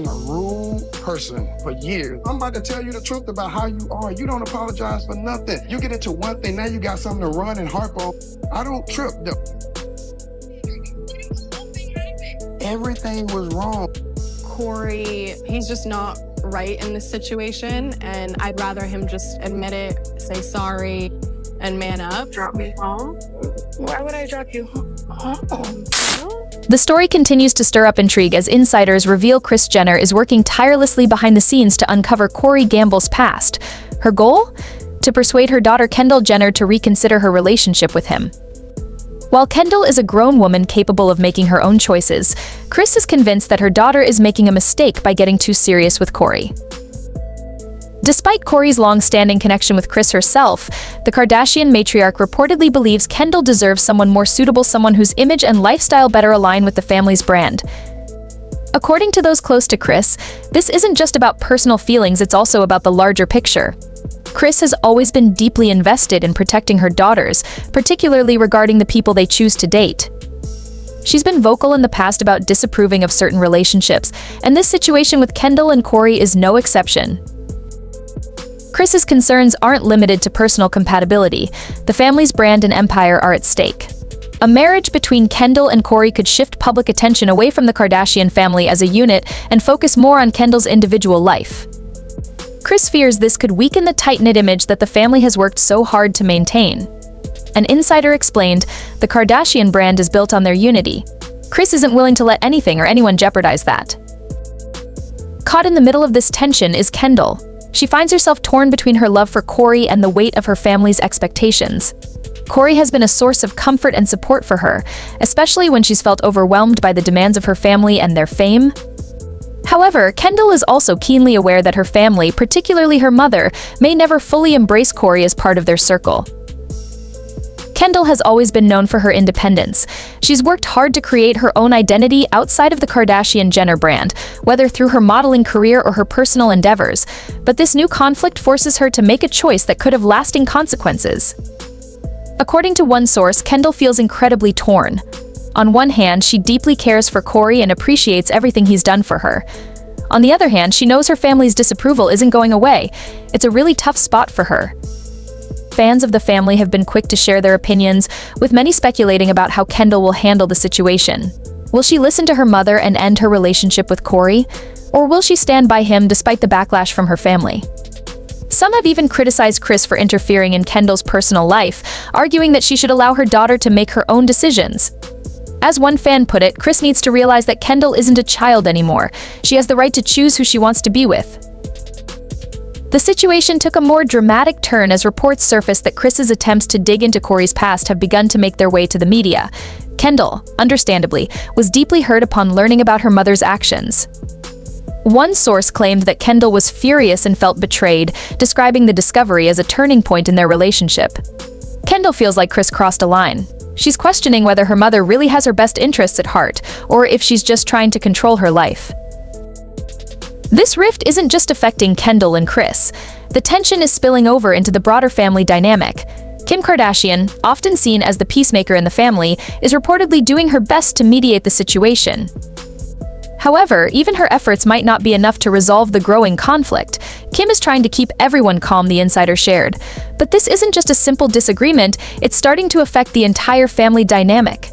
a rude person for years. I'm about to tell you the truth about how you are. You don't apologize for nothing. You get into one thing, now you got something to run and harp on. I don't trip though. Everything was wrong. Corey, he's just not right in this situation, and I'd rather him just admit it, say sorry, and man up. Drop me home? Why would I drop you home? The story continues to stir up intrigue as insiders reveal Kris Jenner is working tirelessly behind the scenes to uncover Corey Gamble's past. Her goal? To persuade her daughter Kendall Jenner to reconsider her relationship with him. While Kendall is a grown woman capable of making her own choices, Kris is convinced that her daughter is making a mistake by getting too serious with Corey. Despite Corey's long-standing connection with Kris herself, the Kardashian matriarch reportedly believes Kendall deserves someone more suitable, someone whose image and lifestyle better align with the family's brand. According to those close to Kris, this isn't just about personal feelings, it's also about the larger picture. Kris has always been deeply invested in protecting her daughters, particularly regarding the people they choose to date. She's been vocal in the past about disapproving of certain relationships, and this situation with Kendall and Corey is no exception. Kris's concerns aren't limited to personal compatibility. The family's brand and empire are at stake. A marriage between Kendall and Corey could shift public attention away from the Kardashian family as a unit and focus more on Kendall's individual life. Kris fears this could weaken the tight-knit image that the family has worked so hard to maintain. An insider explained, the Kardashian brand is built on their unity. Kris isn't willing to let anything or anyone jeopardize that. Caught in the middle of this tension is Kendall. She finds herself torn between her love for Corey and the weight of her family's expectations. Corey has been a source of comfort and support for her, especially when she's felt overwhelmed by the demands of her family and their fame. However, Kendall is also keenly aware that her family, particularly her mother, may never fully embrace Corey as part of their circle. Kendall has always been known for her independence. She's worked hard to create her own identity outside of the Kardashian-Jenner brand, whether through her modeling career or her personal endeavors. But this new conflict forces her to make a choice that could have lasting consequences. According to one source, Kendall feels incredibly torn. On one hand, she deeply cares for Corey and appreciates everything he's done for her. On the other hand, she knows her family's disapproval isn't going away. It's a really tough spot for her. Fans of the family have been quick to share their opinions, with many speculating about how Kendall will handle the situation. Will she listen to her mother and end her relationship with Corey? Or will she stand by him despite the backlash from her family? Some have even criticized Kris for interfering in Kendall's personal life, arguing that she should allow her daughter to make her own decisions. As one fan put it, Kris needs to realize that Kendall isn't a child anymore. She has the right to choose who she wants to be with. The situation took a more dramatic turn as reports surfaced that Kris's attempts to dig into Corey's past have begun to make their way to the media. Kendall, understandably, was deeply hurt upon learning about her mother's actions. One source claimed that Kendall was furious and felt betrayed, describing the discovery as a turning point in their relationship. Kendall feels like Kris crossed a line. She's questioning whether her mother really has her best interests at heart, or if she's just trying to control her life. This rift isn't just affecting Kendall and Kris. The tension is spilling over into the broader family dynamic. Kim Kardashian, often seen as the peacemaker in the family, is reportedly doing her best to mediate the situation. However, even her efforts might not be enough to resolve the growing conflict. Kim is trying to keep everyone calm, the insider shared. But this isn't just a simple disagreement, it's starting to affect the entire family dynamic.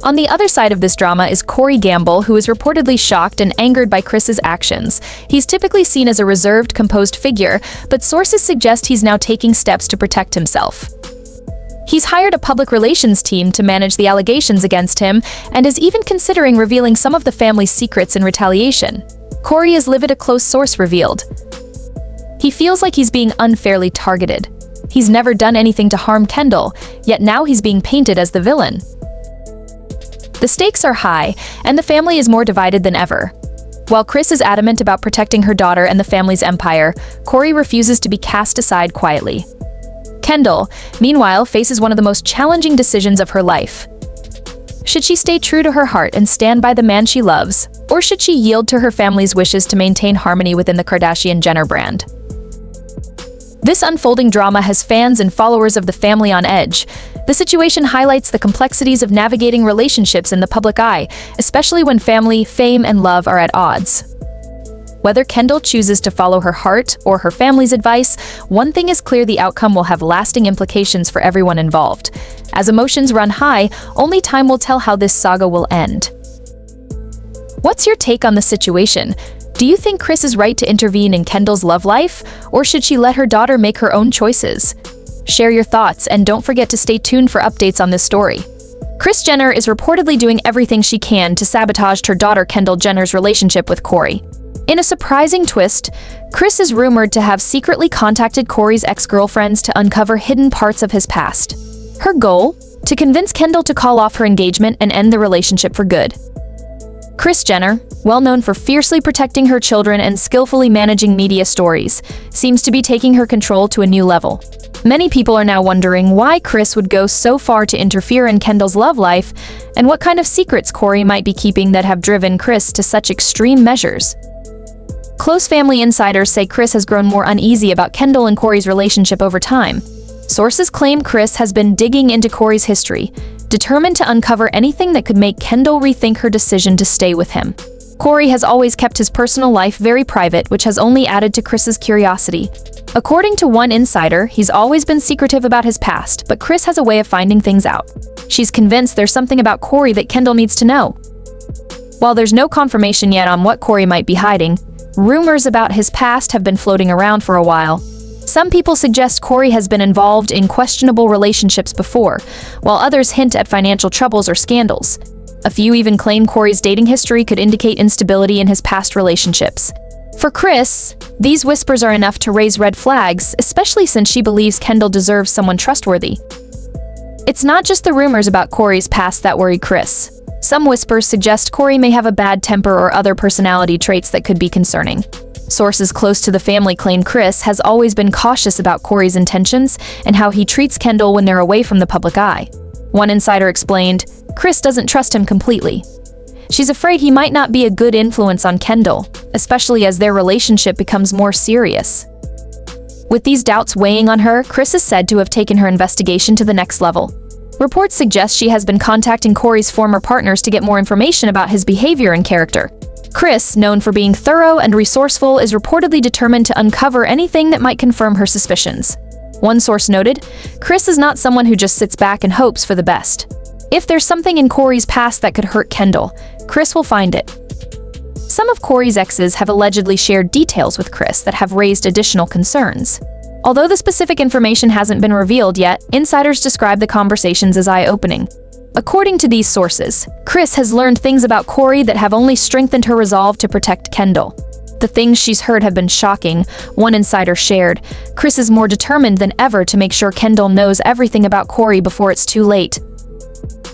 On the other side of this drama is Corey Gamble, who is reportedly shocked and angered by Kris's actions. He's typically seen as a reserved, composed figure, but sources suggest he's now taking steps to protect himself. He's hired a public relations team to manage the allegations against him and is even considering revealing some of the family's secrets in retaliation. Corey is livid, a close source revealed. He feels like he's being unfairly targeted. He's never done anything to harm Kendall, yet now he's being painted as the villain. The stakes are high, and the family is more divided than ever. While Kris is adamant about protecting her daughter and the family's empire, Corey refuses to be cast aside quietly. Kendall, meanwhile, faces one of the most challenging decisions of her life. Should she stay true to her heart and stand by the man she loves, or should she yield to her family's wishes to maintain harmony within the Kardashian-Jenner brand? This unfolding drama has fans and followers of the family on edge. The situation highlights the complexities of navigating relationships in the public eye, especially when family, fame, and love are at odds. Whether Kendall chooses to follow her heart or her family's advice, one thing is clear: the outcome will have lasting implications for everyone involved. As emotions run high, only time will tell how this saga will end. What's your take on the situation? Do you think Kris is right to intervene in Kendall's love life, or should she let her daughter make her own choices? Share your thoughts, and don't forget to stay tuned for updates on this story. Kris Jenner is reportedly doing everything she can to sabotage her daughter Kendall Jenner's relationship with Corey. In a surprising twist, Kris is rumored to have secretly contacted Corey's ex-girlfriends to uncover hidden parts of his past. Her goal? To convince Kendall to call off her engagement and end the relationship for good. Kris Jenner, well known for fiercely protecting her children and skillfully managing media stories, seems to be taking her control to a new level. Many people are now wondering why Kris would go so far to interfere in Kendall's love life, and what kind of secrets Corey might be keeping that have driven Kris to such extreme measures. Close family insiders say Kris has grown more uneasy about Kendall and Corey's relationship over time. Sources claim Kris has been digging into Corey's history, determined to uncover anything that could make Kendall rethink her decision to stay with him. Corey has always kept his personal life very private, which has only added to Kris's curiosity. According to one insider, he's always been secretive about his past, but Kris has a way of finding things out. She's convinced there's something about Corey that Kendall needs to know. While there's no confirmation yet on what Corey might be hiding, rumors about his past have been floating around for a while. Some people suggest Corey has been involved in questionable relationships before, while others hint at financial troubles or scandals. A few even claim Corey's dating history could indicate instability in his past relationships. For Kris, these whispers are enough to raise red flags, especially since she believes Kendall deserves someone trustworthy. It's not just the rumors about Corey's past that worry Kris. Some whispers suggest Corey may have a bad temper or other personality traits that could be concerning. Sources close to the family claim Kris has always been cautious about Corey's intentions and how he treats Kendall when they're away from the public eye. One insider explained, Kris doesn't trust him completely. She's afraid he might not be a good influence on Kendall, especially as their relationship becomes more serious. With these doubts weighing on her, Kris is said to have taken her investigation to the next level. Reports suggest she has been contacting Corey's former partners to get more information about his behavior and character. Kris, known for being thorough and resourceful, is reportedly determined to uncover anything that might confirm her suspicions. One source noted, Kris is not someone who just sits back and hopes for the best. If there's something in Corey's past that could hurt Kendall, Kris will find it. Some of Corey's exes have allegedly shared details with Kris that have raised additional concerns. Although the specific information hasn't been revealed yet, insiders describe the conversations as eye-opening. According to these sources, Kris has learned things about Corey that have only strengthened her resolve to protect Kendall. The things she's heard have been shocking. One insider shared, Kris is more determined than ever to make sure Kendall knows everything about Corey before it's too late.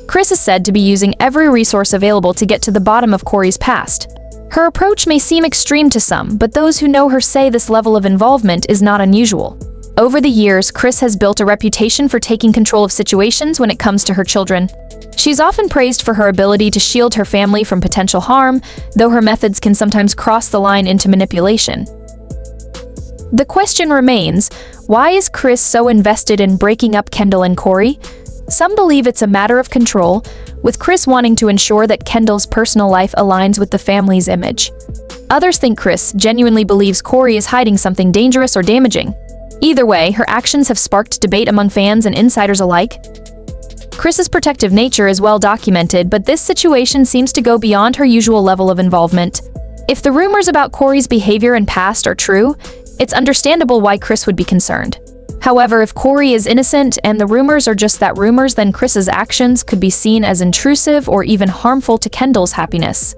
Kris is said to be using every resource available to get to the bottom of Corey's past. Her approach may seem extreme to some, but those who know her say this level of involvement is not unusual. Over the years, Kris has built a reputation for taking control of situations when it comes to her children. She's often praised for her ability to shield her family from potential harm, though her methods can sometimes cross the line into manipulation. The question remains, why is Kris so invested in breaking up Kendall and Corey? Some believe it's a matter of control, with Kris wanting to ensure that Kendall's personal life aligns with the family's image. Others think Kris genuinely believes Corey is hiding something dangerous or damaging. Either way, her actions have sparked debate among fans and insiders alike. Kris's protective nature is well documented, but this situation seems to go beyond her usual level of involvement. If the rumors about Corey's behavior and past are true, it's understandable why Kris would be concerned. However, if Corey is innocent and the rumors are just that rumors, then Kris's actions could be seen as intrusive or even harmful to Kendall's happiness.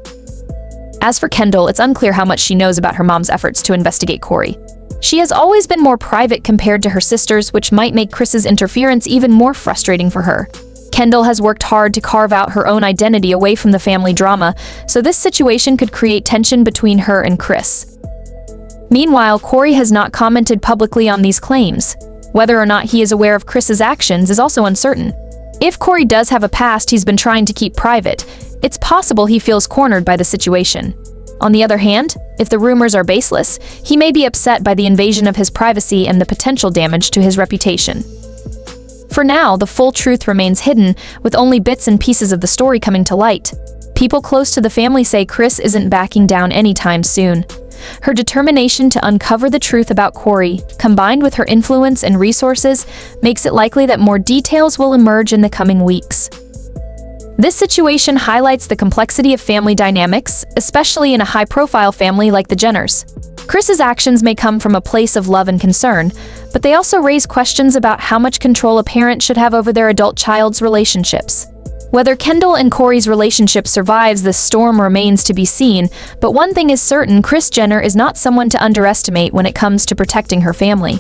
As for Kendall, it's unclear how much she knows about her mom's efforts to investigate Corey. She has always been more private compared to her sisters, which might make Kris's interference even more frustrating for her. Kendall has worked hard to carve out her own identity away from the family drama, so this situation could create tension between her and Kris. Meanwhile, Corey has not commented publicly on these claims. Whether or not he is aware of Kris's actions is also uncertain. If Corey does have a past he's been trying to keep private, it's possible he feels cornered by the situation. On the other hand, if the rumors are baseless, he may be upset by the invasion of his privacy and the potential damage to his reputation. For now, the full truth remains hidden, with only bits and pieces of the story coming to light. People close to the family say Kris isn't backing down anytime soon. Her determination to uncover the truth about Corey, combined with her influence and resources, makes it likely that more details will emerge in the coming weeks. This situation highlights the complexity of family dynamics, especially in a high-profile family like the Jenners. Kris's actions may come from a place of love and concern, but they also raise questions about how much control a parent should have over their adult child's relationships. Whether Kendall and Corey's relationship survives this storm remains to be seen, but one thing is certain: Kris Jenner is not someone to underestimate when it comes to protecting her family.